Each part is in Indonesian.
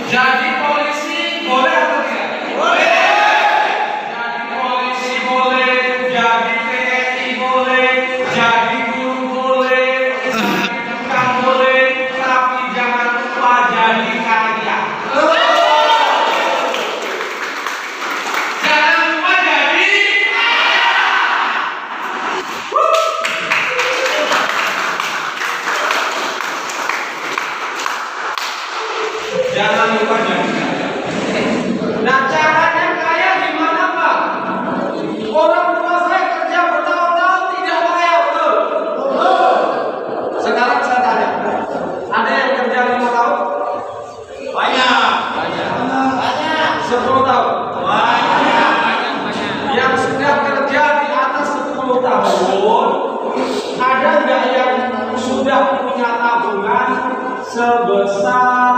Jadi polisi boleh atau tidak? Boleh. Jadi polisi boleh, jadi TNI boleh, jadi guru boleh, jadi tukang boleh, tapi jangan lupa jadi kaya. Jangan lupa jadi kaya. Jangan lupa jadi kaya. Nah, caranya kaya gimana, Pak? Orang tua saya kerja bertahun-tahun tidak kaya, betul? Sekarang saya tanya, ada yang kerja 5 tahun? Banyak. 10 tahun? Banyak. Yang sudah kerja di atas 10 tahun, ada nggak yang sudah punya tabungan sebesar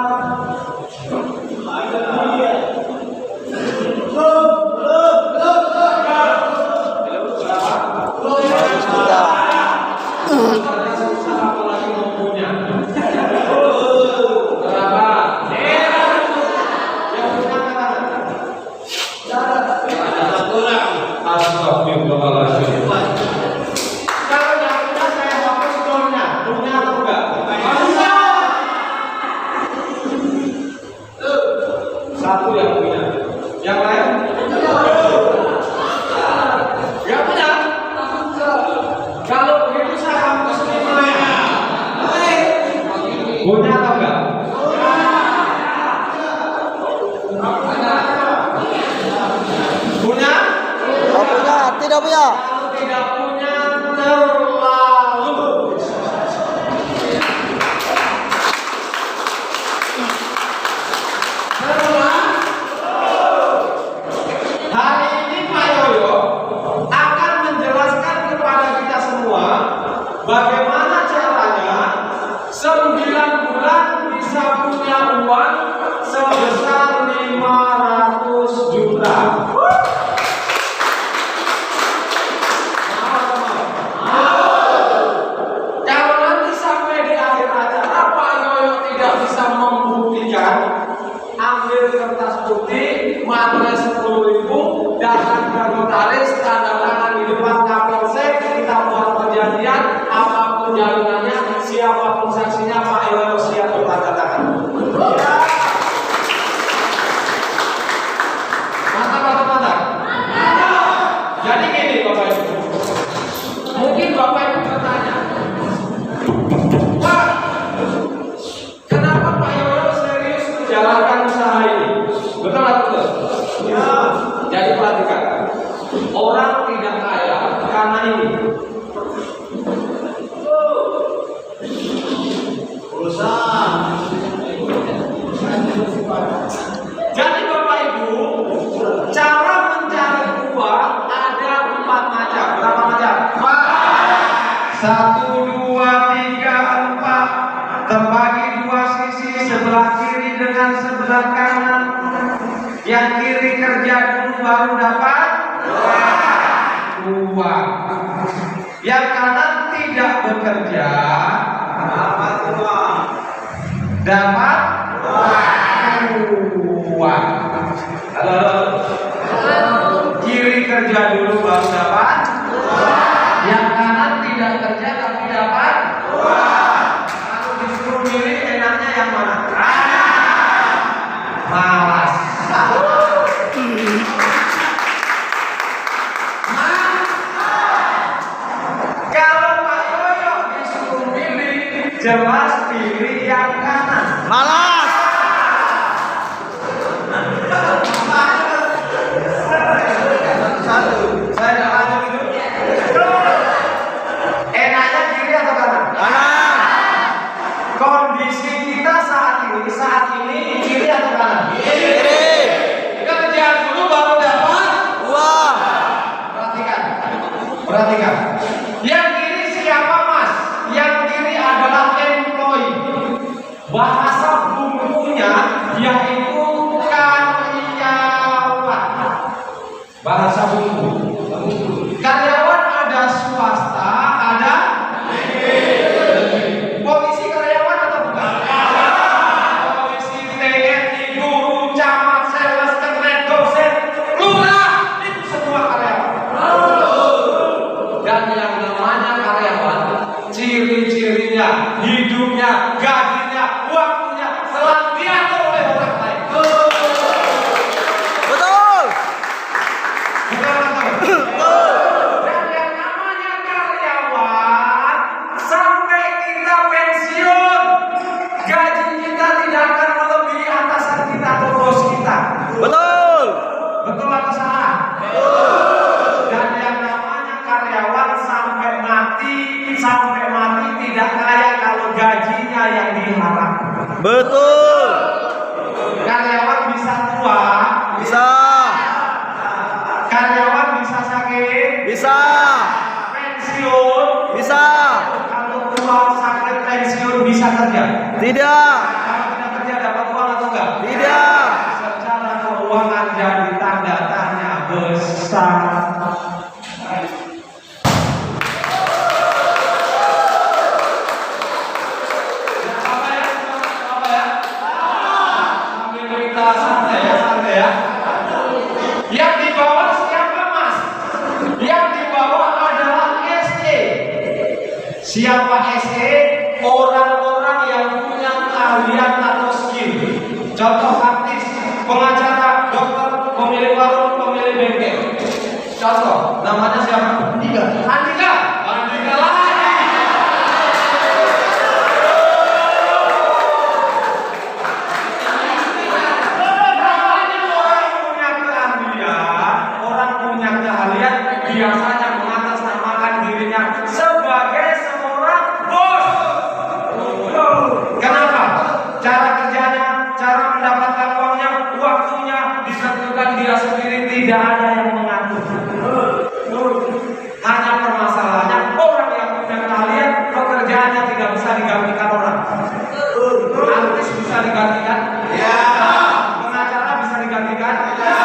satu yang punya, yang lain nggak punya. Kalau begitu saya hapus semuanya. Punya atau enggak? Punya? Tidak punya. Kalau tidak punya terlalu. Hari ini Pak Yoyo akan menjelaskan kepada kita semua bagaimana caranya 9 bulan bisa punya uang sebesar 500 juta. Kalau nanti sampai di akhir acara Pak Yoyo tidak bisa membuktikan, ambil kertas putih, materai 10.000, datang ke notaris, tanda tangan di depan Kapolsek, kita buat perjanjian, apapun jaminannya, siapapun saksinya, Pak Yoyo siap bertanda tangan. Mantap. Jadi gini Bapak Ibu, mungkin Bapak Ibu bertanya, Pak, kenapa Pak Yoyo serius menjalankan usaha ini? Betul atau betul? Ya. Jadi perhatikan, orang tidak kaya karena ini. Jadi Bapak Ibu, cara mencari uang ada 4 macam. Berapa macam? 1, 2, 3, 4. Terbagi 2 sisi, sebelah kiri dengan sebelah kanan. Yang kiri kerja dulu baru dapat uang. Yang kanan tidak bekerja dapat uang. Halo. Kiri kerja dulu baru dapat. Yang kanan tidak kerja tapi dapat. Kalau disuruh milih enaknya yang mana? Malas. Kalau Pak Yoyo disuruh milih, jelas pilih yang kanan. Malas. Saya nggak lanjut itu. Enaknya kiri atau kanan? Kanan. Kondisi kita saat ini kiri atau kanan? Kiri. Kerja dulu baru dapat Uang. Perhatikan. Yang kiri siapa Mas? Yang kiri adalah employee. Bahasa bumbunya yaitu karyawan. Bahasa bumbu. Karyawan ada swasta, ada polisi karyawan atau bukan? Polisi, TNI, Betul. Karyawan bisa tua, Bisa. karyawan bisa sakit, Bisa. pensiun. Bisa. Kalau tua sakit pensiun bisa kerja. Tidak. Kalau tidak kerja dapat uang atau enggak? Tidak. Secara keuangan jadi tanda tanya besar. Yang dibawa siapa mas? Yang dibawa adalah SE. Siapa SE? Orang-orang yang punya keahlian atau skill. Contoh artis, pengacara, dokter, pemilik warung, pemilik bengkel. Contoh, namanya siapa? Andika. Andika. Andika lagi. Biasanya mengatasnamakan dirinya sebagai seorang bos. Kenapa? Cara kerjanya, cara mendapatkan uangnya, waktunya ditentukan dia sendiri, tidak ada yang mengatur. Hanya permasalahannya orang yang punya keahlian, pekerjaannya tidak bisa digantikan orang. Artis bisa digantikan? Ya. Pengacara bisa digantikan? Ya.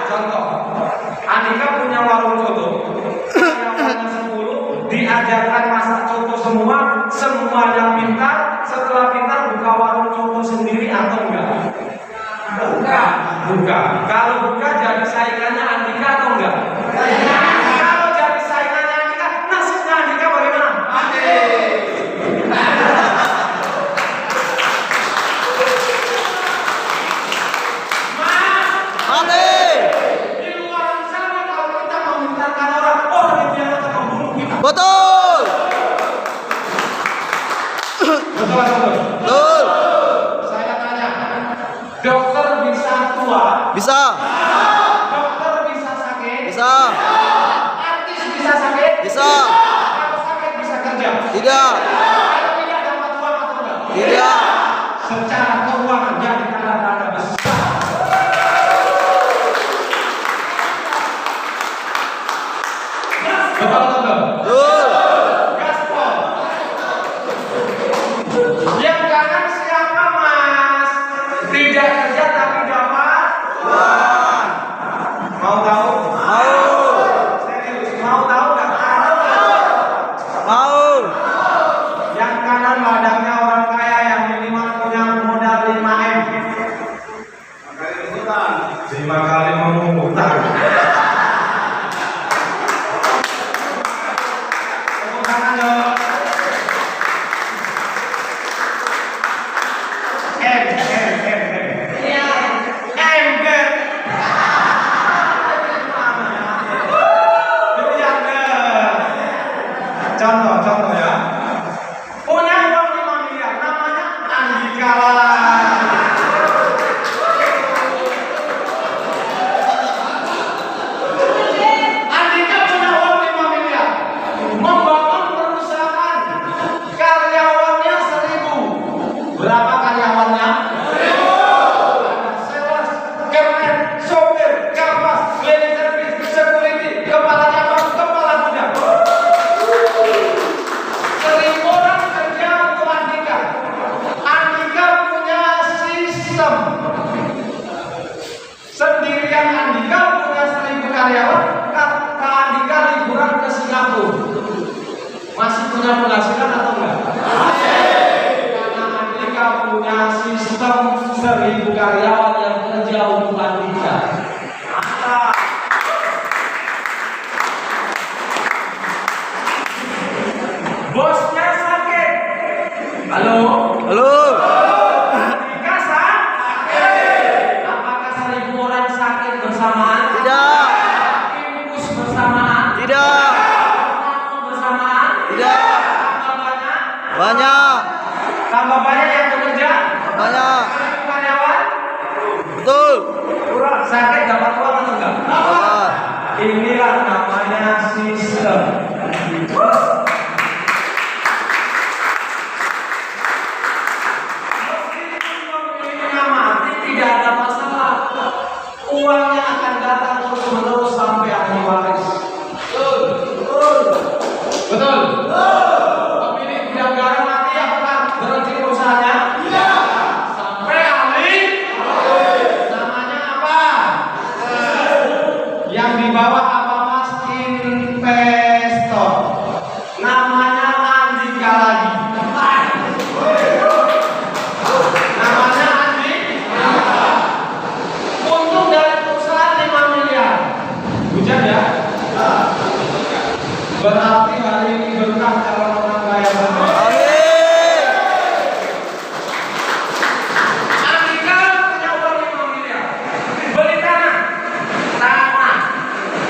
Contoh, Andika punya warung coto, karyawannya 10, diajarkan masak coto semua, semuanya pintar. Setelah pintar buka warung coto sendiri atau enggak? Buka. Kalau buka jadi saingannya Andika atau enggak? Kalau jadi saingannya Andika, nasibnya Andika bagaimana? Mati. Mati. Betul. Betul. Saya tanya, dokter bisa tua? Bisa. Dokter bisa sakit? Bisa. Artis bisa sakit? Bisa. Kalau sakit bisa kerja? Tidak. Kalau tidak dapat uang atau enggak? Tidak. Secara keuangan jadi tanda-tanda besar. Betul. Betul. Gaspol. Yang kanan siapa mas? Tidak kerja tapi dapat uang. Mau tahu? Mau. Serius, mau tahu nggak? Mau. Yang kanan ladangnya orang kaya yang minimal punya modal 5M. 5 kali memungutan. Tepuk tangan dong. Ember. Contoh ya. Punya uang 5 miliar, namanya Andika lah. Andika punya uang 5 miliar, membangun perusahaan, karyawannya 1000. Berapa karyawannya? 1000. Sales, kemen, sopir, kapas, cleaning service, security, kepala cabang, kepala gudang. 1000 orang kerja untuk Andika. Andika punya sistem. Sendirian Andika punya 1000 karyawan. Kata Andika liburan ke Singapura. Masih punya penghasilan atau enggak? Masih. Karena Andika punya sistem 1000 karyawan yang kerja untuk Andika. Mantap. Bosnya sakit. Halo. Halo. Andika sakit. Apakah 1000 orang sakit bersamaan? Tidak. Infus bersamaan? Tidak. Tamu bersamaan? Tidak. Tambah banyak? Banyak. Tambah banyak yang bekerja? Banyak. 1000 karyawan?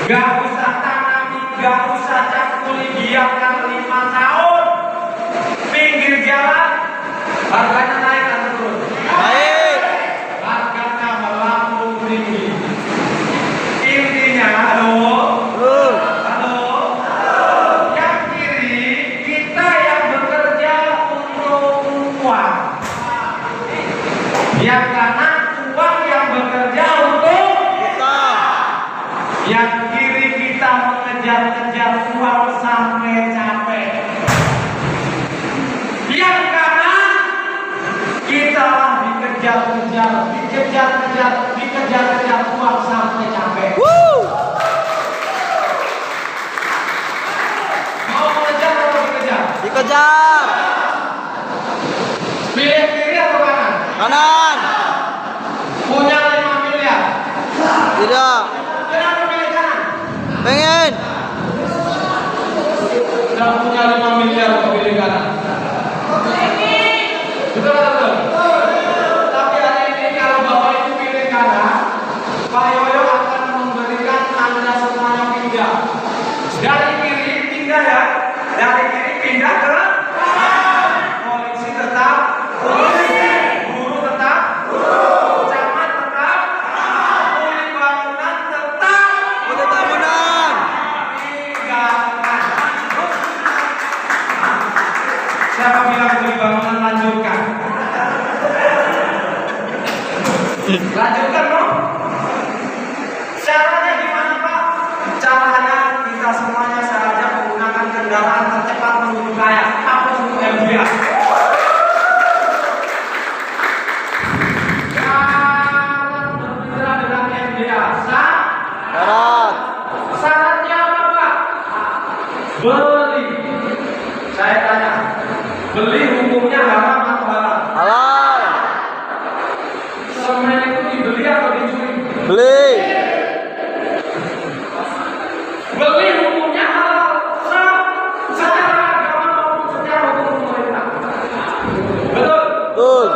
Gak usah tanami, gak usah cakuli, biarkan 5 tahun. Pinggir jalan, harganya naik atau turun? Naik. Harganya melambung tinggi. Intinya, halo, yang kiri kita yang bekerja untuk uang, yang kanan uang yang bekerja untuk Kita. yang kiri kita mengejar-ngejar uang sampai capek. Yang kanan kita lah dikejar-kejar uang sampai capek. Woo. Mau mengejar atau dikejar? Dikejar. Pilih kiri atau kanan? Kanan. Punya 5 miliar. Tidak. Kenapa pilih kanan? Pengen. Sudah punya 5 miliar kok pilih kanan. Betul atau betul? Tapi hari ini kalau Bapak Ibu pilih kanan, Pak Yoyo akan memberikan Anda semuanya pindah. Dari kiri pindah ya. Dari kiri pindah ke kanan. Polisi tetap polisi. Guru tetap guru. Camat tetap unit bangunan tetap Unit bangunan. tinggalkan. Siapa bilang unit bangunan lanjutkan? Lanjutkan dong. Caranya gimana Pak? Caranya kita semuanya saya ajak menggunakan kendaraan tercepat menuju kaya. Apa itu MBA? Syarat bermitra dengan MBA. Syarat. Syaratnya apa Pak? Beli. Saya tanya, beli hukumnya haram atau halal? Halal. Semen itu dibeli atau dicuri? Beli. Beli hukumnya halal secara agama maupun secara hukum pemerintah. Betul? Betul.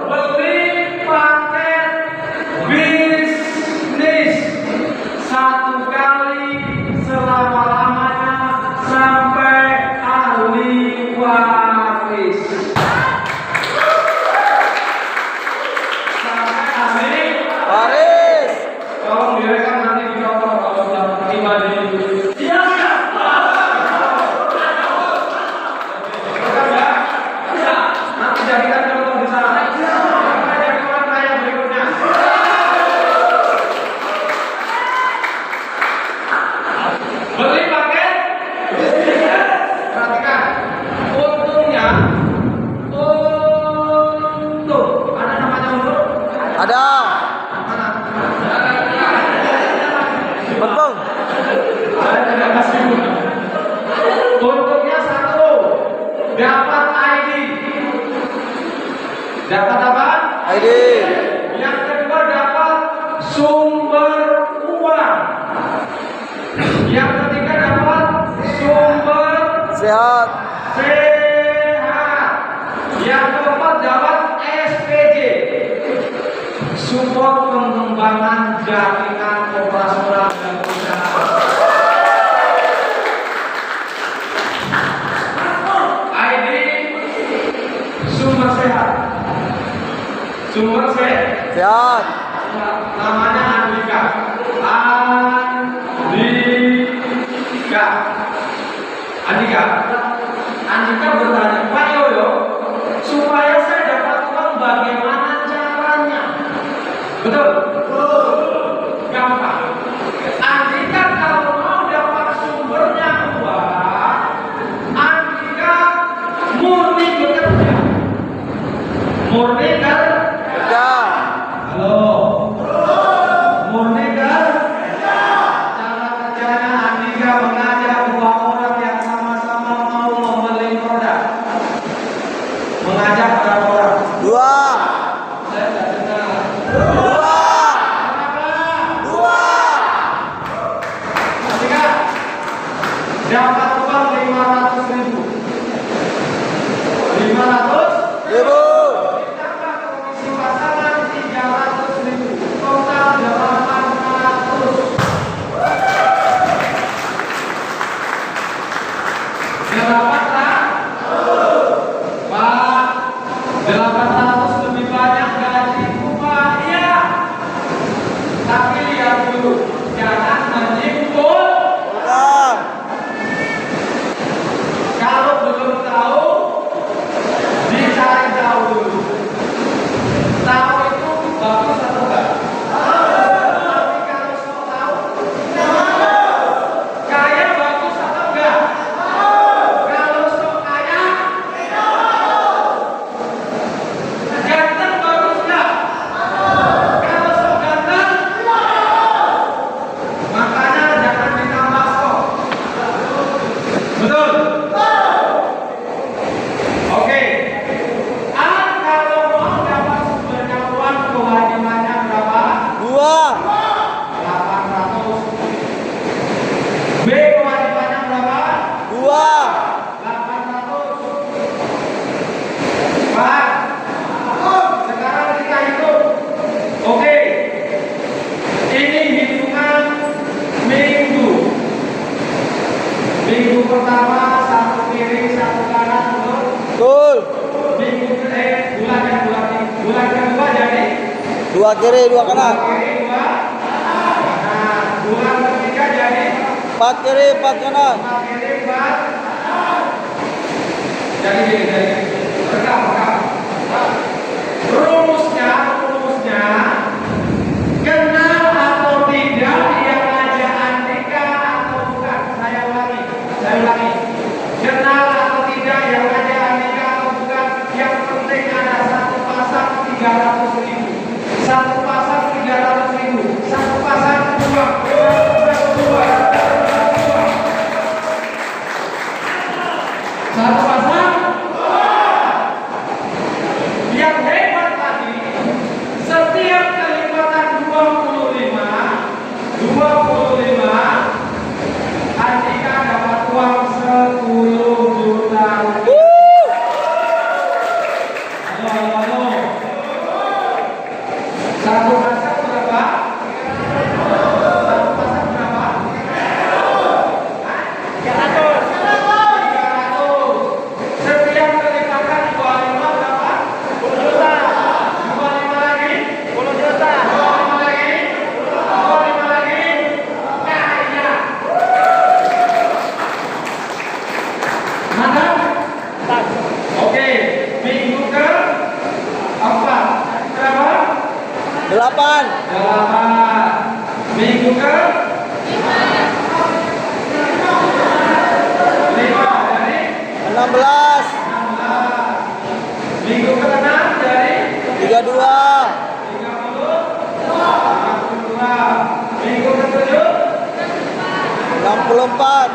Beli paket bisnis 1 kali selama-lamanya sampai ahli waris. Sampai ahli Waris. tolong direkam nanti dicontoh kalau sudah tiba di rekam ya. Nanti jadikan contoh di sana. Kita jadi orang kaya berikutnya. Beli paket. Perhatikan. Untungnya untung. Ada namanya untung? Ada. Mana? Betul. Saya tidak kasih guna. Untungnya 1, dapat ID. Dapat apa? ID. Yang kedua dapat sumber uang. Yang ketiga dapat sumber Sehat. sehat. Yang keempat dapat SPJ. Support pengembangan jaringan operasional dan usaha. ID sumber sehat. Sumber sehat. Sehat. Namanya Andika. Andika bertanya, Pak Yoyo, supaya saya dapat uang bagaimana caranya? Betul? Gampang. Andika kalau mau dapat sumbernya uang, Andika murni bekerja. Murni kan? Kerja. Halo. Murni kan? Cara kerjanya Andika mengajak 2 orang yang sama-sama mau membeli produk. Mengajak berapa orang? 2. Saya tidak dengar. 2. Kenapa? 2. Andika dapat uang 500.000. 500 Ibu. ditambah Dua kiri, dua kanan. kiri, dua kanan. Bulan ketiga jadi Empat kiri, empat kanan. 4 kiri, 4 jadi rekam. Rumusnya kenal atau tidak yang ngajak Andika atau bukan. Saya ulangi. Kenal atau tidak yang ngajak Andika atau bukan. Yang penting ada satu pasang 300.000. Satu pasang 300.000. Satu pasang dua. Satu pasang. Yang hebat tadi, setiap kelipatan 25, Andika dapat uang 10 juta. Halo. Satu pasang berapa? Setiap kelipatan 25 berapa? 10 juta. 25 lagi? 10 juta. 25 lagi? 25 lagi? Kaya. Mantap? Oke, minggu ke 4. Berapa? 8. 8. Minggu ke 5 dari 16. 16. Minggu ke 6 dari 32. 32. Minggu ke 7 64. 4.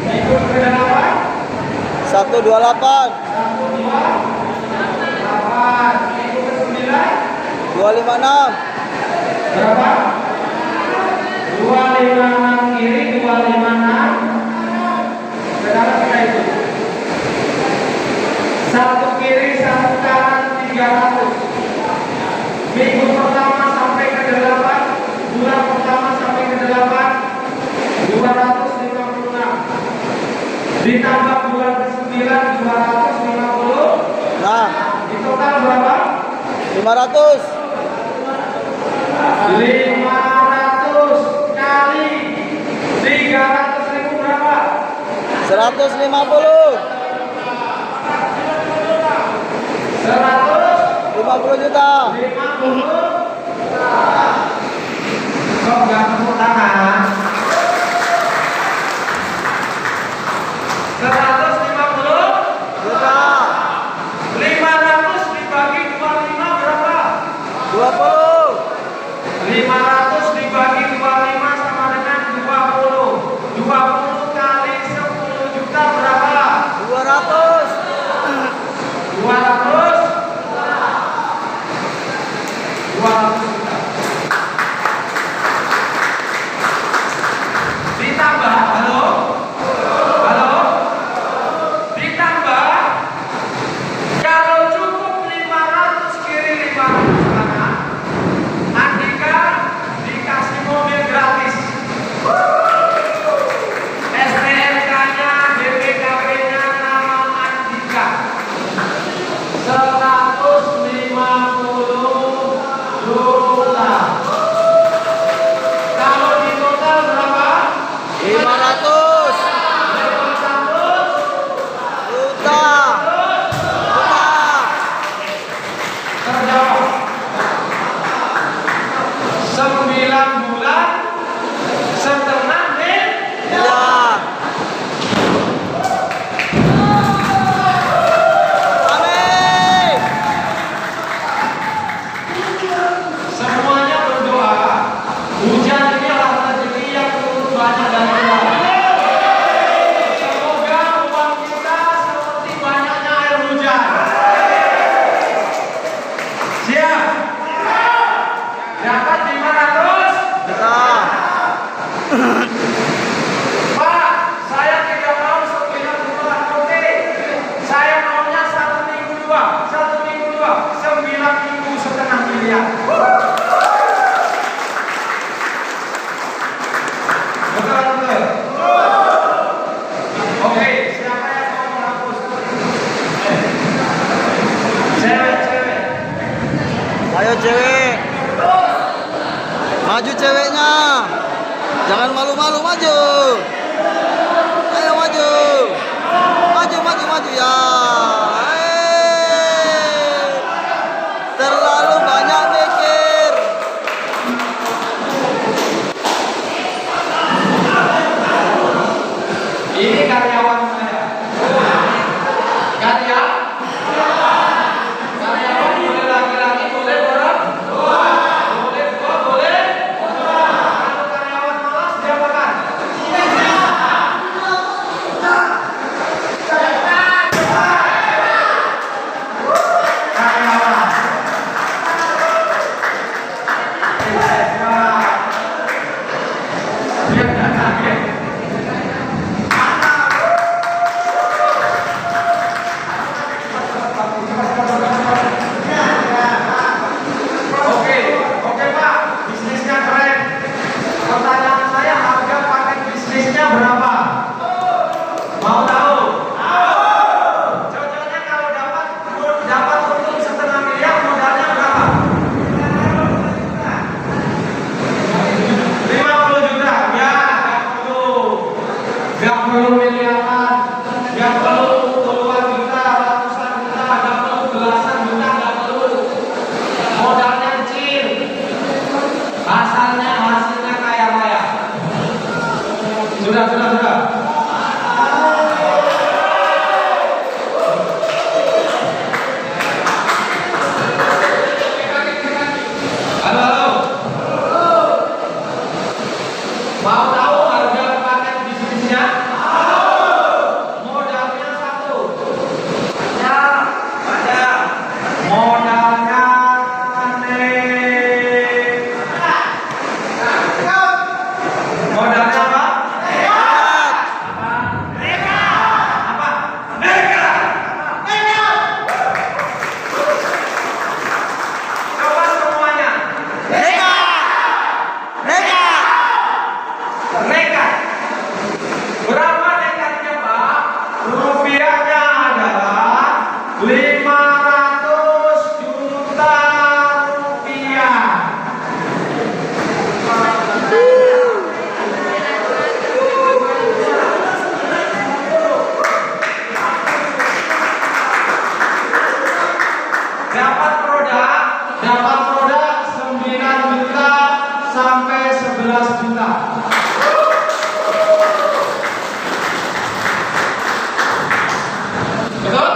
Minggu ke 8 128. 8. Minggu ke 9 256. berapa? 256 kiri, 256. Sekarang kita hitung. Satu kiri, satu kanan, 300. Minggu pertama sampai ke 8, bulan pertama sampai ke 8, 256. Ditambah bulan ke 9, 250. Nah, Di total berapa? 500. 500 kali 300.000 berapa? 150. 50 juta. 150. Kok nggak tepuk tangan? 150 Juta. 500 dibagi 25 berapa? 20. 500 dibagi 25 sama dengan 20. 20 kali 10 juta berapa? 200. 200 juta. Ditambah, halo? Ditambah, kalau cukup 500 kiri 500 kanan, Andika dikasih mobil gratis. STNK-nya, BPKB-nya nama Andika. 150 juta. Kalau di total berapa? 500 juta. Terjawab. 9 bulan setengah Miliar. Amin. semuanya berdoa. Hujan ini adalah rezeki yang turun banyak dari Allah. Semoga uang kita seperti banyaknya air hujan. Siap? Dapat 500? Juta. Pak, saya tidak mau 9 bulan. Oke. Saya maunya 1 minggu 2. 1 minggu 2. 9 minggu setengah miliar. Betul. Oke, siapa yang mau menghapus? Cewek. Ayo cewek. Maju ceweknya. Jangan malu-malu, maju. Ayo maju. Maju, maju, maju ya. Terlalu banyak mikir. Ini karyawan saya. Karyawan boleh laki-laki, boleh orang? Boleh dua, boleh? Kalau karyawan malas diapakan? Karyawan. Biar nggak kaget. Oke Pak, bisnisnya keren. Pertanyaan saya, harga paket bisnisnya berapa? Mau tahu? Contohnya kalau dapat untung 1,5 miliar, modalnya berapa? 50 juta. Ya, nggak perlu miliaran, nggak perlu puluhan juta, ratusan juta, nggak perlu belasan juta, nggak perlu. Modalnya kecil, hasilnya kaya raya. Sudah. Halo. Mau tahu harga paket bisnisnya? Modalnya 1. Ada. Modalnya modalnya apa? Apa? Coba semuanya. Nekat. Berapa nekatnya Pak? Rupiahnya adalah 500 juta rupiah. Dapat produk 9 juta sampai 11 juta. Betul?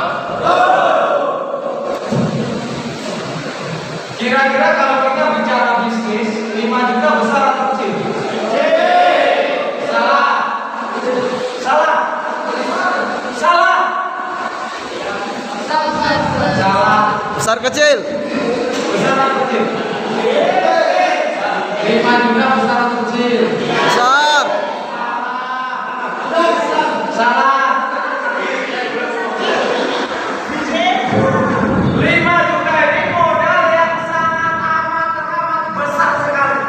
Kira-kira kalau kita bicara bisnis, 5 juta besar atau kecil? Salah. Besar kecil. Besar atau kecil? 5 juta besar atau kecil? Besar. Salah. 5 juta ini modal yang sangat amat besar sekali.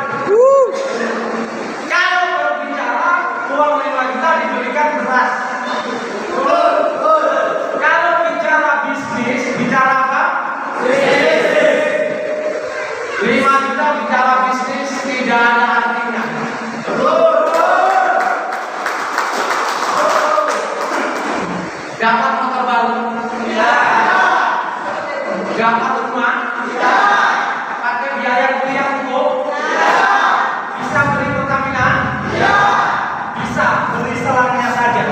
Kalau berbicara uang 5 juta dibelikan beras. Kalau bicara bisnis, bicara apa? 5 juta bicara bisnis tidak ada artinya. Dapat motor baru? Dapat rumah? Pakai biaya kuliah cukup? Bisa beli Pertamina? Bisa, beli selangnya saja.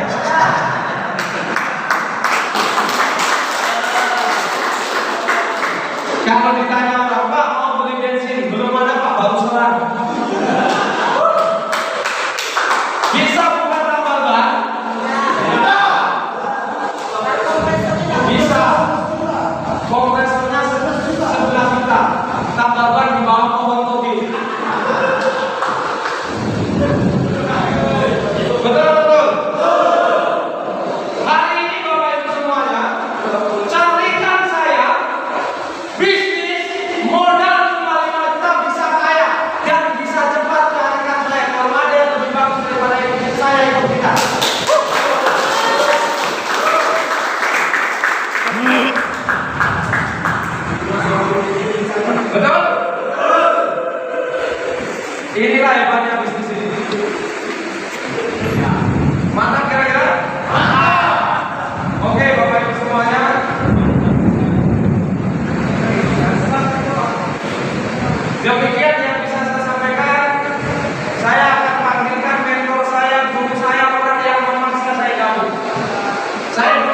Kalau ditanya orang, Pak mau beli bensin? Belum ada Pak, baru selang. Bisa buka tambal ban? Bisa. Kompresornya 11 juta. Tambal ban di bawah pohon toge. Betul. Hari ini Bapak Ibu semuanya, carikan saya bisnis Saya